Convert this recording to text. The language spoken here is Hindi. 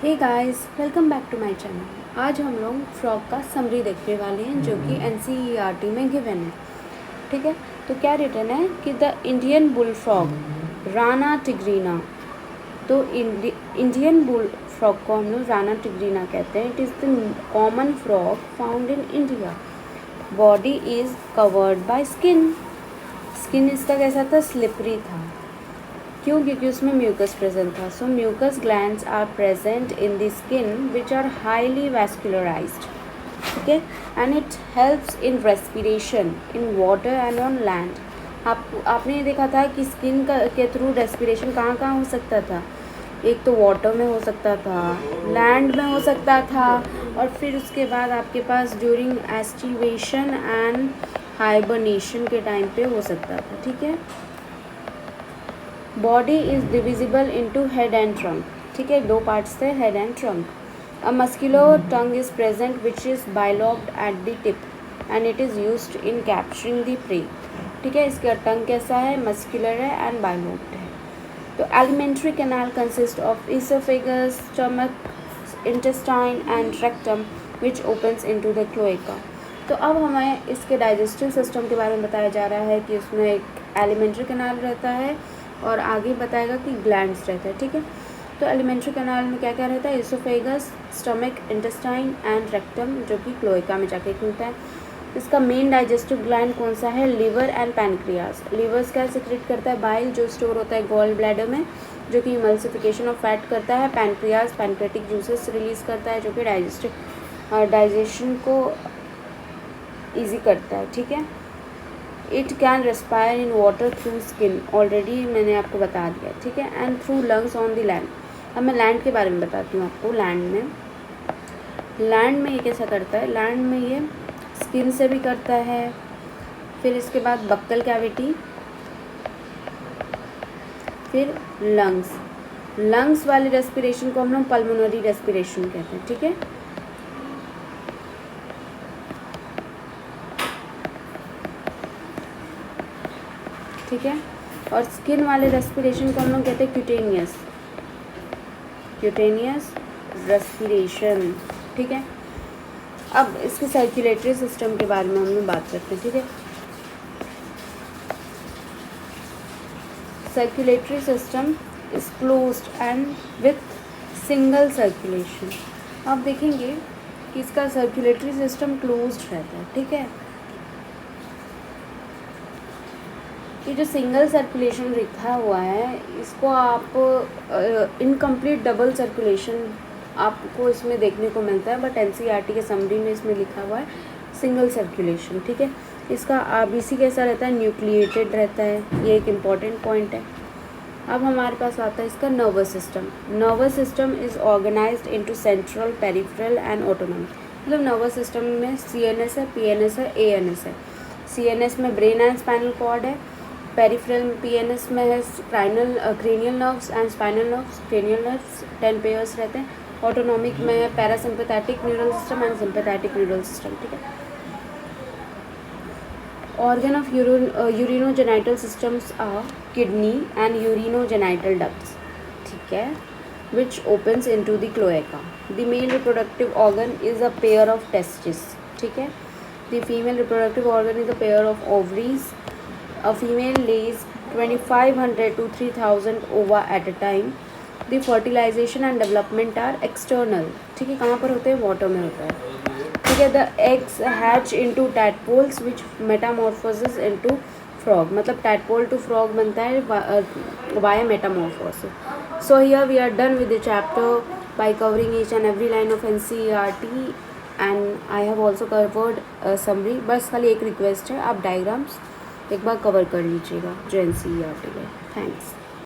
Hey guys, welcome back to my channel. आज हम लोग फ्रॉग का समरी देखने वाले हैं जो कि एनसीईआरटी में गिवन है। ठीक है, तो क्या रिटर्न है कि the Indian bull frog Rana tigrina. तो इंडियन बुल फ्रॉग को हम लोग राना टिग्रीना कहते हैं। It is the common frog found in India. Body is covered by skin. Skin इसका कैसा था? स्लिपरी था। क्यों? क्योंकि उसमें म्यूकस प्रेजेंट था। So mucus glands are present in the skin which are highly vascularized. ठीक है, and it helps in respiration in water and on land. आपने ये देखा था कि स्किन के थ्रू रेस्पिरेशन कहाँ कहाँ हो सकता था? एक तो वाटर में हो सकता था, लैंड में हो सकता था, और फिर उसके बाद आपके पास ड्यूरिंग एस्टिवेशन एंड हाइबरनेशन के टाइम पे हो सकता था। ठीक है, body is divisible into head and trunk. ठीक है, दो पार्ट्स थे, head and trunk. A muscular tongue is present which is bilobed at the tip and it is used in capturing the prey. ठीक है, इसका टंग कैसा है? मस्कुलर है एंड बाइलॉब्ड है। तो alimentary canal consist of oesophagus, stomach, intestine and rectum which opens into the cloaca. तो अब हमें इसके डाइजेस्टिव सिस्टम के बारे में बताया जा रहा है कि उसमें एक एलिमेंट्री कैनाल रहता है और आगे बताएगा कि ग्लैंड्स रहता है। ठीक है, तो एलिमेंट्री कैनाल में क्या क्या रहता है? Oesophagus, stomach, intestine and rectum, जो कि क्लोएका में जाके खुलता है। इसका मेन डाइजेस्टिव ग्लैंड कौन सा है? Liver and pancreas. लिवर्स क्या सिक्रेट करता है? बाइल, जो स्टोर होता है गॉल ब्लैडर में, जो कि इमल्सिफिकेशन ऑफ फैट करता है। पैनक्रियाज पैनक्रेटिक जूसेस रिलीज करता है, जो कि डाइजेशन को ईजी करता है। ठीक है, it can respire in water through skin, already मैंने आपको बता दिया। ठीक है, and through lungs on the land. अब मैं लैंड के बारे में बताती हूँ आपको। लैंड में ये कैसा करता है? लैंड में ये स्किन से भी करता है, फिर इसके बाद बक्कल कैविटी, फिर लंग्स वाली रेस्पिरेशन को हम लोग पल्मोनरी रेस्पिरेशन कहते हैं। ठीक है, ठीक है, और स्किन वाले रेस्पिरेशन को हम लोग कहते हैं क्यूटेनियस रेस्पिरेशन। ठीक है, अब इसके सर्कुलेटरी सिस्टम के बारे में हम लोग बात करते हैं। ठीक है, circulatory system is closed end with single circulation. आप देखेंगे कि इसका सर्कुलेटरी सिस्टम क्लोज्ड रहता है। ठीक है, ये जो सिंगल सर्कुलेशन लिखा हुआ है, इसको आप इनकम्प्लीट डबल सर्कुलेशन आपको इसमें देखने को मिलता है, बट एनसीईआरटी के समरी में इसमें लिखा हुआ है सिंगल सर्कुलेशन। ठीक है, इसका आरबीसी कैसा रहता है? न्यूक्लिएटेड रहता है, ये एक इम्पॉर्टेंट पॉइंट है। अब हमारे पास आता है इसका nervous system. Nervous system is organised into central, peripheral and autonomic. मतलब नर्वस सिस्टम में सीएनएस है, पीएनएस है, एएनएस है। सीएनएस में ब्रेन एंड स्पाइनल कॉर्ड है, पेरिफेरल में पीएनएस में है cranial nerves and spinal nerves. Cranial nerves 10 pairs रहते हैं। ऑटोनॉमिक में है parasympathetic neural system and sympathetic neural system. ठीक है, organ of urinogenital systems are kidney and urinogenital ducts. ठीक है, which opens into the cloaca. The male reproductive organ is a pair of testes. ठीक है, the female reproductive organ is a pair of ovaries. A female lays 2500 to 3000 ova at a time. The fertilization and development are external. ठीक है, कहाँ पर होते हैं? वाटर में होता है। ठीक है, the eggs hatch into tadpoles which metamorphosis into frog. मतलब टैडपोल टू फ्रॉग बनता है via metamorphosis. So here we are done with the chapter by covering each and every line of NCERT and I have also covered summary. बस खाली एक रिक्वेस्ट है, आप डायग्राम्स एक बार कवर कर लीजिएगा जो एनसीईआरटी है। थैंक्स।